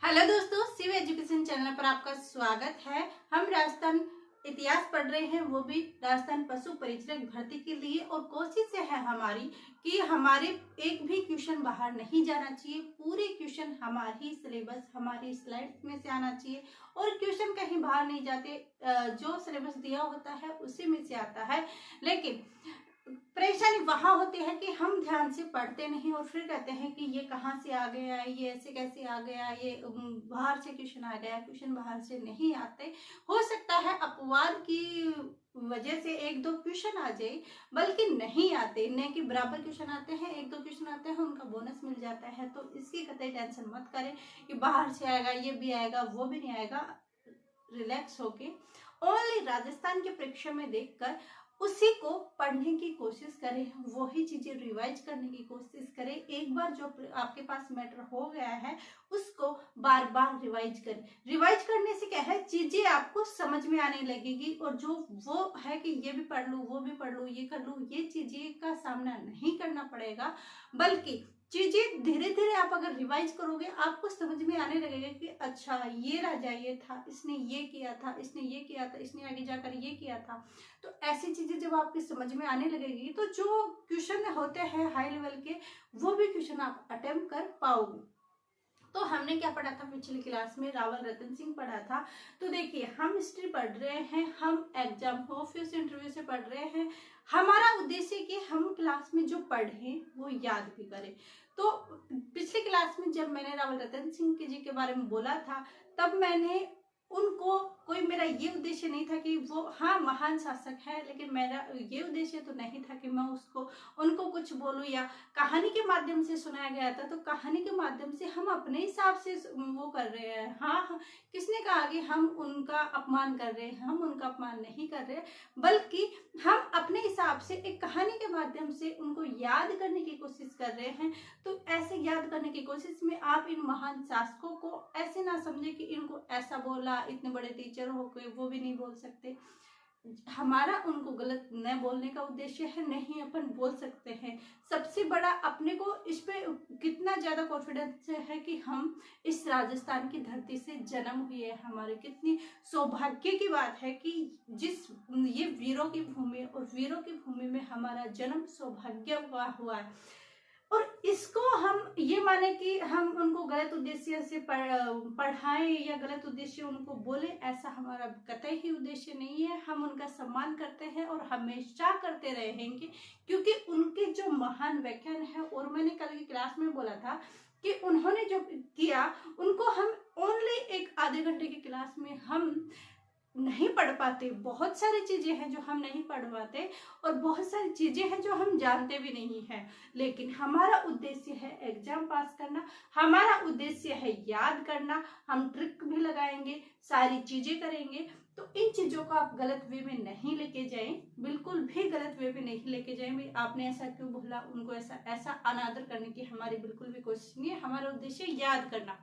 Hello दोस्तों, Shiv education channel पर आपका स्वागत है। हम राजस्थान इतिहास पढ़ रहे हैं, वो भी राजस्थान पशु परिचालक भर्ती के लिए। और कोशिश है हमारी कि हमारे एक भी क्वेश्चन बाहर नहीं जाना चाहिए। पूरे क्वेश्चन हमारी सिलेबस, हमारी स्लाइड्स में से आना चाहिए और क्वेश्चन कहीं बाहर नहीं जाते। जो सिलेबस दिया होता है उसी में से आता है। लेकिन परेशानी वहां होती है कि हम ध्यान से पढ़ते नहीं और फिर कहते हैं कि ये कहाँ से आ गया, ये ऐसे कैसे आ गया, ये बाहर से क्वेश्चन आ गया। क्वेश्चन बाहर से नहीं आते। हो सकता है अपवाद की वजह से एक दो क्वेश्चन आ जाए, बल्कि नहीं आते। न कि बराबर क्वेश्चन आते हैं, एक दो क्वेश्चन आते हैं, उनका बोनस मिल जाता है। तो इसकी कतई टेंशन मत करें कि बाहर से आएगा, ये भी आएगा, वो भी नहीं आएगा। रिलैक्स होके ओनली राजस्थान के परीक्षा में देखकर उसी को पढ़ने की कोशिश करें, वही चीजें रिवाइज करने की कोशिश करें। एक बार जो आपके पास मैटर हो गया है उसको बार बार रिवाइज करें। रिवाइज करने से क्या है, चीजें आपको समझ में आने लगेगी। और जो वो है कि ये भी पढ़ लूं, वो भी पढ़ लूं, ये कर लूं, ये चीजें का सामना नहीं करना पड़ेगा। बल्कि चीजें धीरे धीरे आप अगर रिवाइज करोगे, आपको समझ में आने लगेगा कि अच्छा ये राजा ये था, इसने ये किया था, इसने ये किया था, इसने आगे जाकर ये किया था। तो ऐसी चीजें जब आपकी समझ में आने लगेगी तो जो क्वेश्चन होते हैं हाई लेवल के, वो भी क्वेश्चन आप अटेम्प्ट कर पाओगे। तो हमने क्या पढ़ा था पिछली क्लास में, रावल रतन सिंह पढ़ा था। तो देखिए, हम हिस्ट्री पढ़ रहे हैं, हम एग्जाम हो फिर से इंटरव्यू से पढ़ रहे हैं। हमारा उद्देश्य कि हम क्लास में जो पढ़े वो याद भी करें। तो पिछली क्लास में जब मैंने रावल रतन सिंह जी के बारे में बोला था, तब मैंने उनको, कोई मेरा ये उद्देश्य नहीं था कि वो हाँ महान शासक है, लेकिन मेरा ये उद्देश्य तो नहीं था कि मैं उनको कुछ बोलूं या कहानी के माध्यम से सुनाया गया था। तो कहानी के माध्यम से हम अपने हिसाब से वो कर रहे हैं। हाँ, किसने कहा कि हम उनका अपमान कर रहे हैं? हम उनका अपमान नहीं कर रहे, बल्कि हम अपने हिसाब से एक कहानी के माध्यम से उनको याद करने की कोशिश कर रहे हैं। तो ऐसे याद करने की कोशिश में आप इन महान शासकों को ऐसे ना समझे कि इनको ऐसा बोला, इतने बड़े टीचर हो गए वो भी नहीं बोल सकते। हमारा उनको गलत न बोलने का उद्देश्य है, नहीं, अपन बोल सकते हैं। सबसे बड़ा अपने को इस पे कितना ज्यादा कॉन्फिडेंस है कि हम इस राजस्थान की धरती से जन्म हुए हैं। हमारे कितनी सौभाग्य की बात है कि जिस ये वीरों की भूमि, और वीरों की भूमि में हमारा जन्म सौभाग्य हुआ है। और इसको हम ये माने कि हम उनको गलत उद्देश्य से पढ़ाएं या गलत उद्देश्य उनको बोले, ऐसा हमारा कतई ही उद्देश्य नहीं है। हम उनका सम्मान करते हैं और हमेशा करते रहेंगे, क्योंकि उनके जो महान व्याख्यान है, और मैंने कल की क्लास में बोला था कि उन्होंने जो किया उनको हम ओनली एक आधे घंटे की क्लास में हम नहीं पढ़ पाते। बहुत सारी चीजें हैं जो हम नहीं पढ़ पाते और बहुत सारी चीजें हैं जो हम जानते भी नहीं हैं। लेकिन हमारा उद्देश्य है एग्जाम पास करना, हमारा उद्देश्य है याद करना। हम ट्रिक भी लगाएंगे, सारी चीजें करेंगे। तो इन चीजों को आप गलत वे में नहीं लेके जाएं, बिल्कुल भी गलत वे में नहीं लेके जाएं। आपने ऐसा क्यों बोला, उनको ऐसा अनादर करने की हमारी बिल्कुल भी कोशिश नहीं है। हमारा उद्देश्य याद करना,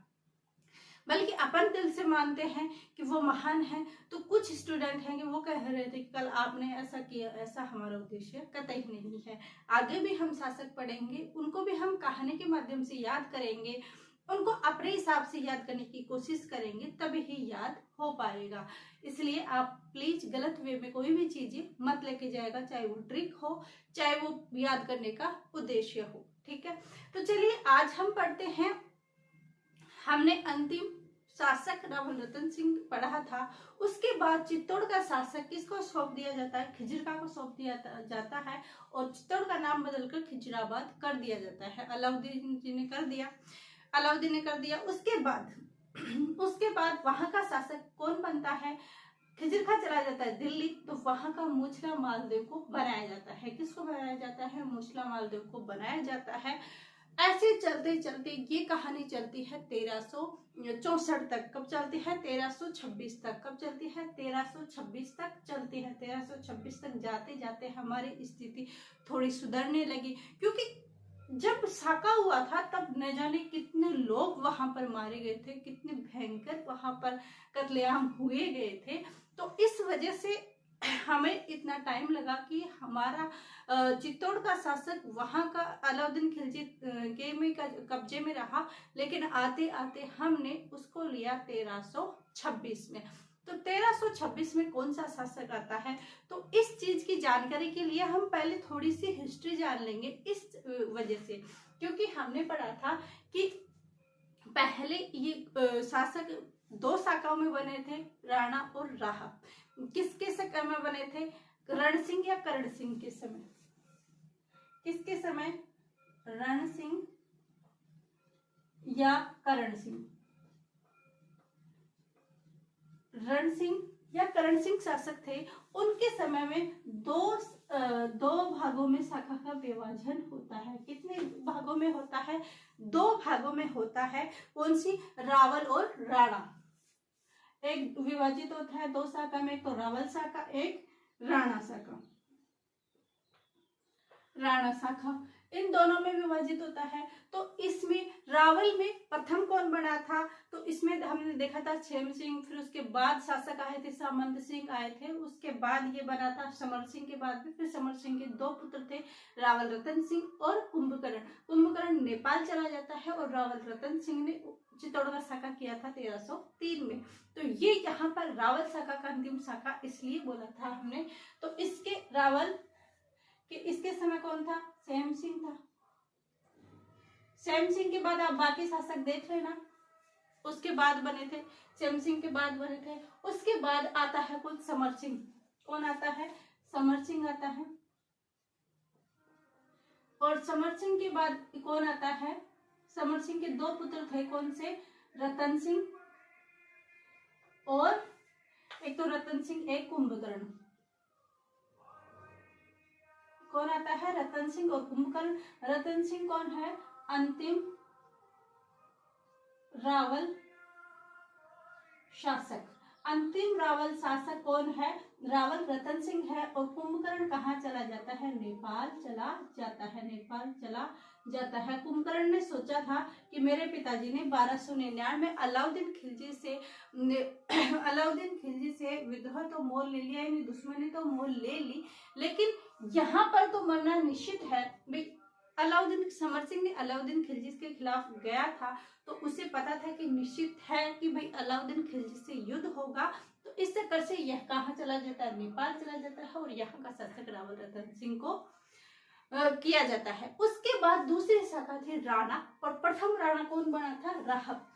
बल्कि अपन दिल से मानते हैं कि वो महान है। तो कुछ स्टूडेंट हैं कि वो कह रहे थे कि कल आपने ऐसा किया, ऐसा हमारा उद्देश्य कतई नहीं है। आगे भी हम शासक पढ़ेंगे, उनको भी हम कहानी के माध्यम से याद करेंगे, उनको अपने हिसाब से याद करने की कोशिश करेंगे, तभी ही याद हो पाएगा। इसलिए आप प्लीज गलत वे में कोई भी चीजें मत लेके जाएगा, चाहे वो ट्रिक हो, चाहे वो याद करने का उद्देश्य हो। ठीक है, तो चलिए आज हम पढ़ते हैं। हमने अंतिम शासक रावल रतन सिंह पढ़ा था। उसके बाद चित्तौड़ का शासक किसको सौंप दिया जाता है? खिजरका को सौंप दिया जाता है, और चित्तौड़ का नाम बदलकर खिजराबाद कर दिया जाता है। अलाउद्दीन जी ने कर दिया, अलाउद्दीन ने कर दिया। उसके बाद वहां का शासक कौन बनता है? खिजरका चला जाता है दिल्ली, तो वहां का मुछला मालदेव को बनाया जाता है। किसको बनाया जाता है? मुछला मालदेव को बनाया जाता है। ऐसे चलते चलते ये कहानी चलती है 1364 तक। कब चलती है? 1326 तक। कब चलती है? 1326 तक चलती है। 1326 तक जाते जाते हमारी स्थिति थोड़ी सुधरने लगी, क्योंकि जब साका हुआ था तब न जाने कितने लोग वहां पर मारे गए थे, कितने भयंकर वहां पर कत्लेआम हुए गए थे। तो इस वजह से हमें इतना टाइम लगा कि हमारा चित्तौड़ का शासक वहां का अलाउद्दीन खिलजी के में कब्जे में रहा, लेकिन आते आते हमने उसको लिया 1326 में। तो 1326 में कौन सा शासक आता है, तो इस चीज की जानकारी के लिए हम पहले थोड़ी सी हिस्ट्री जान लेंगे। इस वजह से, क्योंकि हमने पढ़ा था कि पहले ये शासक दो शाखाओं में बने थे, राणा और राहा। किसके समय में बने थे, रण सिंह या करण सिंह के समय? किसके समय? रण सिंह या करण सिंह? रण सिंह या करण सिंह शासक थे, उनके समय में दो भागों में शाखा का विभाजन होता है। कितने भागों में होता है? 2 भागों में होता है। कौन सी? रावल और राणा। एक विभाजित होता है 2 शाखा में, एक तो रावल शाखा, एक राणा शाखा। राणा शाखा इन दोनों में विभाजित होता है। तो इसमें रावल में प्रथम कौन बना था, तो इसमें हमने देखा था क्षेम सिंह, फिर उसके बाद शासक आए थे सामंत सिंह आए थे, उसके बाद ये बना था समर सिंह के बाद में। फिर समर सिंह के 2 पुत्र थे, रावल रतन सिंह और कुंभकर्ण। कुंभकर्ण नेपाल चला जाता है और रावल रतन सिंह ने चित्तौड़ का शाखा किया था 1303 में। तो ये यहाँ पर रावल शाखा का अंतिम शाखा इसलिए बोला था हमने। तो इसके रावल कि इसके समय कौन था? सेम सिंह था। सेम सिंह के बाद आप बाकी शासक देख लेना, उसके बाद बने थे, सेम सिंह के बाद बने थे। उसके बाद आता है कौन? समर सिंह। कौन आता है? समर सिंह आता है। और समर सिंह के बाद कौन आता है? समर सिंह के 2 पुत्र थे, कौन से? रतन सिंह, और एक तो रतन सिंह, एक कुंभकर्ण। कौन आता है? रतन सिंह और कुंभकर्ण। रतन सिंह कौन है? अंतिम रावल शासक। अंतिम रावल शासक कौन है? रावल रतन सिंह है। और कुंभकर्ण कहाँ चला जाता है? नेपाल चला जाता है। नेपाल चला जाता है। कुंभकर्ण ने सोचा था कि मेरे पिताजी ने 1299 में अलाउद्दीन खिलजी से विद्रोह तो मोल ले लिया, यानी दुश्मनी तो मोल ले ली, लेकिन यहाँ पर तो मरना निश्चित है। समर सिंह ने अलाउद्दीन खिलजी के खिलाफ गया था, तो उसे पता था कि निश्चित है कि भाई अलाउद्दीन खिलजी से युद्ध होगा। तो इस चक्कर से यह कहाँ चला जाता है? नेपाल चला जाता है, और यहाँ का शासक रावल रतन सिंह को किया जाता है। उसके बाद दूसरी शाखा थी राणा, और प्रथम राणा कौन बना था? राहब।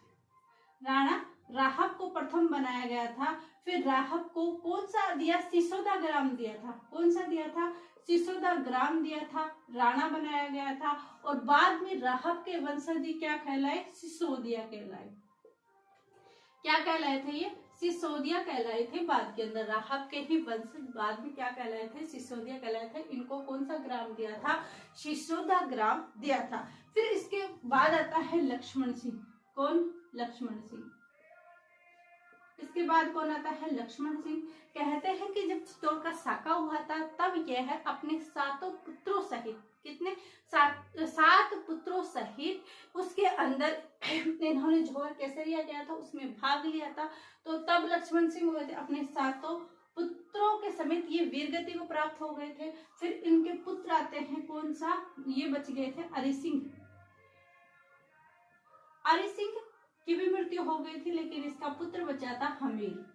राणा राहब को प्रथम बनाया गया था। फिर राहब को कौन सा दिया? सिसोदा ग्राम दिया था। कौन सा दिया था? सिसोदा ग्राम दिया था, राणा बनाया गया था। और बाद में राहब के वंशज क्या कहलाए? सिसोदिया कहलाए। क्या कहलाए थे ये? सिसोदिया कहलाए थे। बाद के अंदर राहब के ही वंशज बाद में क्या कहलाए थे? सिसोदिया कहलाए थे। इनको कौन सा ग्राम दिया था? सिसोदा ग्राम दिया था। फिर इसके बाद आता है लक्ष्मण सिंह। कौन? लक्ष्मण सिंह। इसके बाद कौन आता है? लक्ष्मण सिंह। कहते हैं कि जब चित्तौड़ का साका हुआ था, तब यह अपने 7 पुत्रों सहित, कितने? 7 पुत्रों सहित उसके अंदर इन्होंने झोर केसरिया गया था, उसमें भाग लिया था। तो तब लक्ष्मण सिंह हुए थे, अपने 7 पुत्रों के समेत ये वीरगति को प्राप्त हो गए थे। फिर इनके पुत्र आते हैं, कौन सा? ये बच गए थे, अरि सिंह। अरि सिंह की भी मृत्यु हो गई थी, लेकिन इसका पुत्र बचा था हमीर।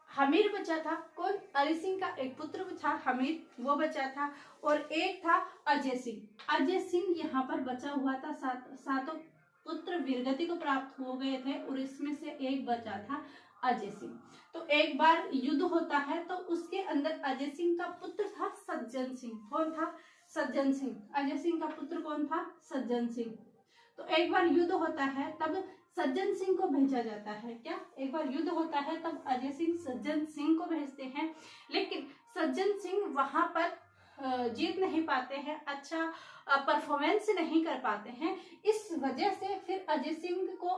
हमीर बचा था। कौन? अरि सिंह का एक पुत्र था हमीर, वो बचा था। और एक था अजय सिंह। अजय सिंह यहाँ पर बचा हुआ था। 7 पुत्र वीरगति को प्राप्त हो गए थे, और इसमें से एक बचा था अजय सिंह। तो एक बार युद्ध होता है, तो उसके अंदर अजय सिंह का पुत्र था सज्जन सिंह। कौन था? सज्जन सिंह। अजय सिंह का पुत्र कौन था? सज्जन सिंह। तो एक बार युद्ध होता है, तब सज्जन सिंह को भेजा जाता है। क्या? एक बार युद्ध होता है, तब अजय सिंह सज्जन सिंह को भेजते हैं, लेकिन सज्जन सिंह वहां पर जीत नहीं पाते हैं, अच्छा परफॉर्मेंस नहीं कर पाते हैं। इस वजह से फिर अजय सिंह को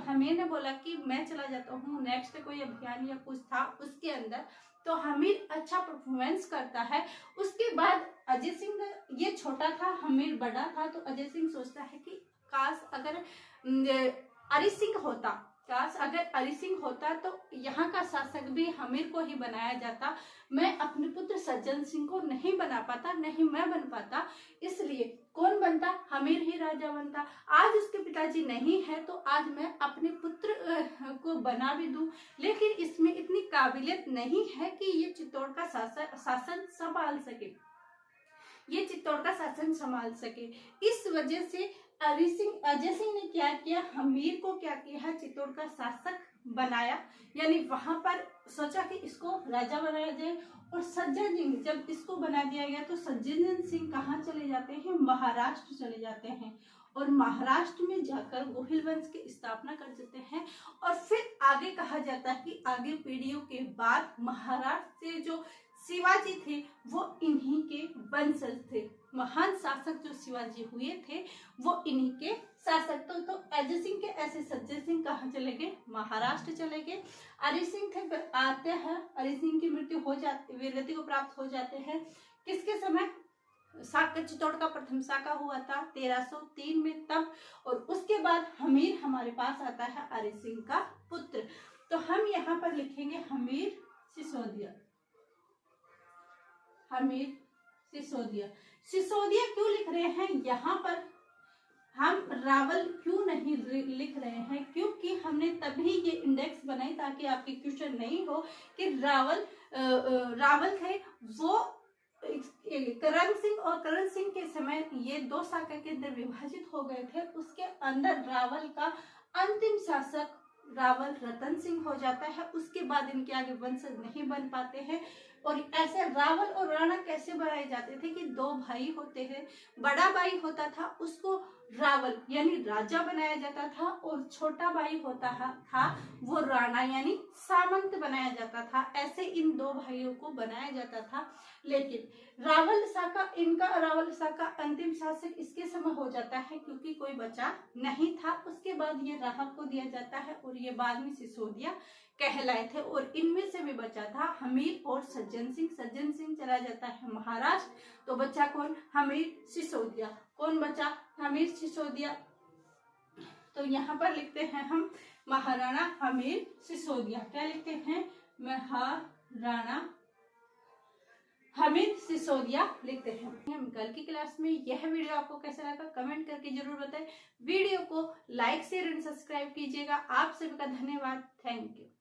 हमीर ने बोला कि मैं चला जाता हूँ, नेक्स्ट कोई अभियान या कुछ था उसके अंदर, तो हमीर अच्छा परफॉर्मेंस करता है। उसके बाद अजय सिंह, ये छोटा था, हमीर बड़ा था, तो अजय सिंह सोचता है कि काश अगर अरि सिंह होता काश अगर अरि सिंह होता तो यहाँ का शासक भी हमीर को ही बनाया जाता। मैं अपने पुत्र सज्जन सिंह को नहीं बना पाता, नहीं मैं बन पाता, इसलिए कौन बनता? हमीर ही राजा बनता। आज उसके पिताजी नहीं है तो आज मैं अपने पुत्र को बना भी दूं, लेकिन इसमें इतनी काबिलियत नहीं है कि ये चित्तौड़ का शासन संभाल सके, ये चित्तौड़ का शासन संभाल सके। इस वजह से अजय सिंह ने क्या किया? हमीर को क्या किया? चित्तौड़ का शासक बनाया, यानी वहां पर सोचा कि इसको राजा बनाया जाए। और सज्जन सिंह जब इसको बना दिया गया तो सज्जन सिंह कहाँ चले जाते हैं? महाराष्ट्र चले जाते हैं और महाराष्ट्र में जाकर गोहिल वंश की स्थापना कर देते हैं। और फिर आगे कहा जाता है कि आगे पीढ़ियों के बाद महाराष्ट्र से जो शिवाजी थे वो इन्हीं के वंशज थे। महान शासक जो शिवाजी हुए थे वो इन्हीं के शासक। तो अजय सिंह के ऐसे सज्जन सिंह कहाँ चले गए? महाराष्ट्र चले गए। अरि सिंह थे आते हैं, अरि सिंह की मृत्यु हो जाती, वीरगति को प्राप्त हो जाते हैं। किसके समय? चित्तौड़ का प्रथम शाका हुआ था 1303 में तब। और उसके बाद हमीर हमारे पास आता है अरि सिंह का पुत्र। तो हम यहाँ पर लिखेंगे हमीर सिसोदिया। हमीर सिसोदिया। सिसोदिया क्यों लिख रहे हैं? यहाँ पर हम रावल क्यों नहीं लिख रहे हैं? क्योंकि हमने तभी ये इंडेक्स बनाई ताकि आपके क्वेश्चन नहीं हो कि रावल थे वो करण सिंह और करण सिंह के समय ये दो शाखा के अंदर विभाजित हो गए थे। उसके अंदर रावल का अंतिम शासक रावल रतन सिंह हो जाता है। उसके बाद इनके आगे वंशज नहीं बन पाते हैं। और ऐसे रावल और राणा कैसे बनाए जाते थे कि दो भाई होते हैं, बड़ा भाई होता था उसको रावल यानी राजा बनाया जाता था और छोटा भाई होता था वो राणा यानी सामंत बनाया जाता था। ऐसे इन दो भाइयों को बनाया जाता था। लेकिन रावल शाह का अंतिम शासक इसके समय हो जाता है क्योंकि कोई बचा नहीं था। उसके बाद ये राहब को दिया जाता है और ये बाद में सिसोदिया कहलाए थे। और इनमें से भी बचा था हमीर और सज्जन सिंह। सज्जन सिंह चला जाता है महाराष्ट्र, तो बचा कौन? हमीर सिसोदिया। कौन बचा? हमीर सिसोदिया। तो यहाँ पर लिखते हैं हम महाराणा हमीर सिसोदिया। क्या लिखते हैं? महाराणा हमीर सिसोदिया लिखते हैं। हम कल की क्लास में यह वीडियो आपको कैसा लगा कमेंट करके जरूर बताएं। वीडियो को लाइक शेयर एंड सब्सक्राइब कीजिएगा। आप सभी का धन्यवाद। Thank you.